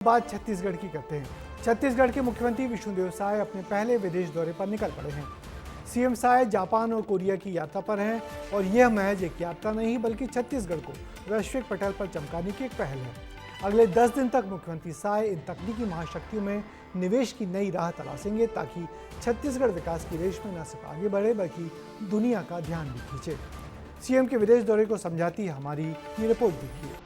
बात छत्तीसगढ़ की करते हैं। छत्तीसगढ़ के मुख्यमंत्री विष्णुदेव साय अपने पहले विदेश दौरे पर निकल पड़े हैं। सीएम साय जापान और कोरिया की यात्रा पर हैं और यह महज एक यात्रा नहीं बल्कि छत्तीसगढ़ को वैश्विक पटल पर चमकाने की एक पहल है। अगले 10 दिन तक मुख्यमंत्री साय इन तकनीकी महाशक्तियों में निवेश की नई राह तलाशेंगे ताकि छत्तीसगढ़ विकास की रेस में न सिर्फ आगे बढ़े बल्कि दुनिया का ध्यान भी खींचे। सीएम के विदेश दौरे को समझाती हमारी ये रिपोर्ट देखिए।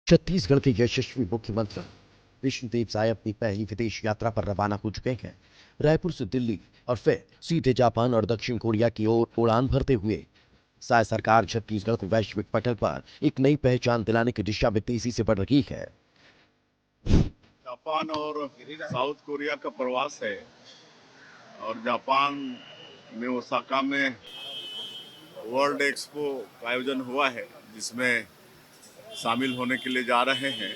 छत्तीसगढ़ के यशस्वी मुख्यमंत्री विष्णुदेव साय अपनी पहली विदेश यात्रा पर रवाना हो चुके हैं। रायपुर से दिल्ली और फिर सीधे जापान और दक्षिण कोरिया की ओर उड़ान भरते हुए साय सरकार छत्तीसगढ़ को वैश्विक पटल पर एक नई पहचान दिलाने की दिशा में तेजी से बढ़ रही है। जापान और साउथ कोरिया का प्रवास है और जापान में ओसाका में वर्ल्ड एक्सपो का आयोजन हुआ है जिसमें शामिल होने के लिए जा रहे हैं।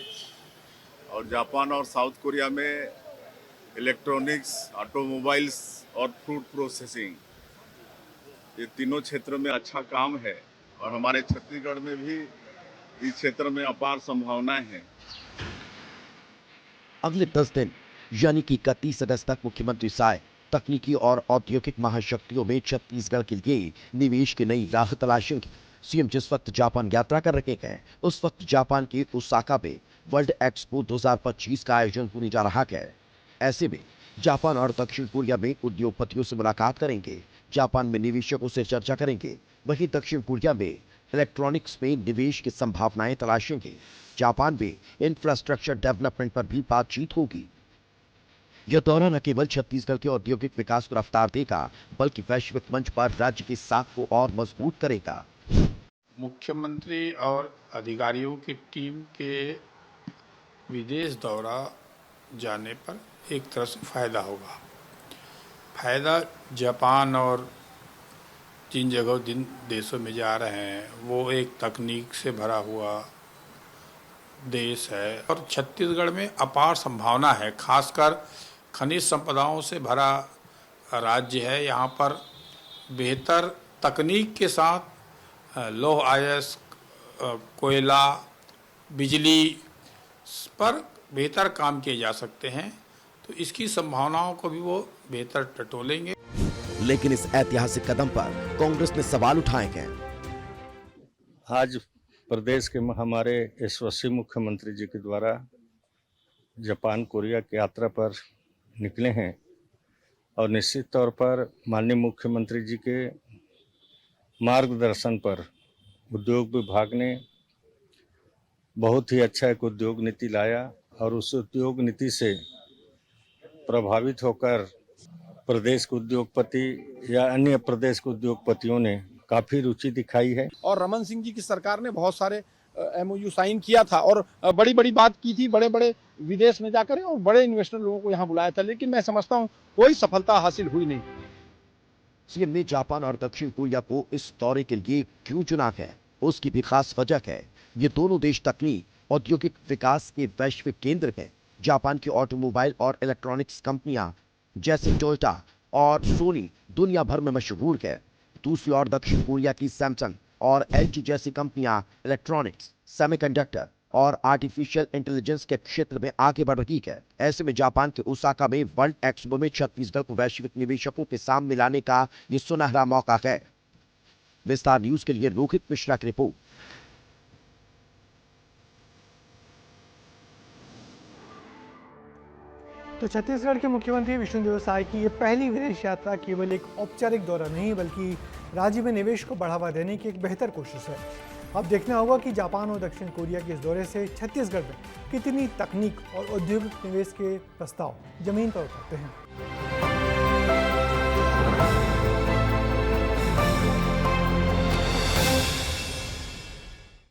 और जापान और साउथ कोरिया में इलेक्ट्रॉनिक्स, ऑटोमोबाइल्स और फूड प्रोसेसिंग, ये तीनों क्षेत्र में अच्छा काम है और हमारे छत्तीसगढ़ में भी इस क्षेत्र में अपार संभावनाएं हैं। अगले 10 दिन यानी कि 31 अगस्त तक मुख्यमंत्री साय तकनीकी और औद्योगिक महाशक्तियों में छत्तीसगढ़ के लिए निवेश की नई राह तलाशेंगे। सीएम जिस वक्त जापान यात्रा कर रहे हैं उस वक्त जापान के ओसाका में वर्ल्ड एक्सपो 2025 का आयोजन होने जा रहा है। ऐसे में जापान और दक्षिण कोरिया में उद्योगपतियों से मुलाकात करेंगे, जापान में निवेशकों से चर्चा करेंगे, वहीं दक्षिण कोरिया में इलेक्ट्रॉनिक्स में निवेश की संभावनाएं तलाशेंगे, जापान में इंफ्रास्ट्रक्चर डेवलपमेंट पर भी बातचीत होगी। यह दौरा न केवल छत्तीसगढ़ के औद्योगिक विकास को रफ्तार देगा बल्कि वैश्विक मंच पर राज्य की साख को और मजबूत करेगा। मुख्यमंत्री और अधिकारियों की टीम के विदेश दौरा जाने पर एक तरह से फायदा होगा। फायदा जापान और जिन जगहों जिन देशों में जा रहे हैं वो एक तकनीक से भरा हुआ देश है और छत्तीसगढ़ में अपार संभावना है। खासकर खनिज संपदाओं से भरा राज्य है। यहाँ पर बेहतर तकनीक के साथ लौह अयस्क, कोयला, बिजली पर बेहतर काम किए जा सकते हैं, तो इसकी संभावनाओं को भी वो बेहतर टटोलेंगे। लेकिन इस ऐतिहासिक कदम पर कांग्रेस ने सवाल उठाए हैं। आज प्रदेश के हमारे यशस्वी मुख्यमंत्री जी के द्वारा जापान कोरिया की यात्रा पर निकले हैं और निश्चित तौर पर माननीय मुख्यमंत्री जी के मार्गदर्शन पर उद्योग विभाग ने बहुत ही अच्छा एक उद्योग नीति लाया और उस उद्योग नीति से प्रभावित होकर प्रदेश के उद्योगपति या अन्य प्रदेश के उद्योगपतियों ने काफ़ी रुचि दिखाई है। और रमन सिंह जी की सरकार ने बहुत सारे MOU साइन किया था और बड़ी बड़ी बात की थी, बड़े बड़े विदेश में जाकर और बड़े इन्वेस्टर लोगों को यहाँ बुलाया था, लेकिन मैं समझता हूँ कोई सफलता हासिल हुई नहीं। सीएम ने जापान और दक्षिण कोरिया को इस दौरे के लिए क्यों चुना है, उसकी भी खास वजह है। ये दोनों देश तकनीक, औद्योगिक विकास के वैश्विक केंद्र हैं। जापान की ऑटोमोबाइल और इलेक्ट्रॉनिक्स कंपनियां जैसे टोयोटा और सोनी दुनिया भर में मशहूर है। दूसरी ओर दक्षिण कोरिया की सैमसंग और LG जैसी कंपनियां इलेक्ट्रॉनिक्स, सेमीकंडक्टर और आर्टिफिशियल इंटेलिजेंस के क्षेत्र में आगे बढ़ रही है। ऐसे में जापान के ओसाका में वर्ल्ड एक्सपो में छत्तीसगढ़ को वैश्विक निवेशकों के सामने लाने का ये सुनहरा मौका है। विस्तार न्यूज के लिए रोहित मिश्रा की रिपोर्ट। तो छत्तीसगढ़ के मुख्यमंत्री विष्णुदेव साय की ये पहली विदेश यात्रा केवल एक औपचारिक दौरा नहीं बल्कि राज्य में निवेश को बढ़ावा देने की एक बेहतर कोशिश है। अब देखना होगा कि जापान और दक्षिण कोरिया के इस दौरे से छत्तीसगढ़ में कितनी तकनीक और औद्योगिक निवेश के प्रस्ताव जमीन पर उतरते हैं।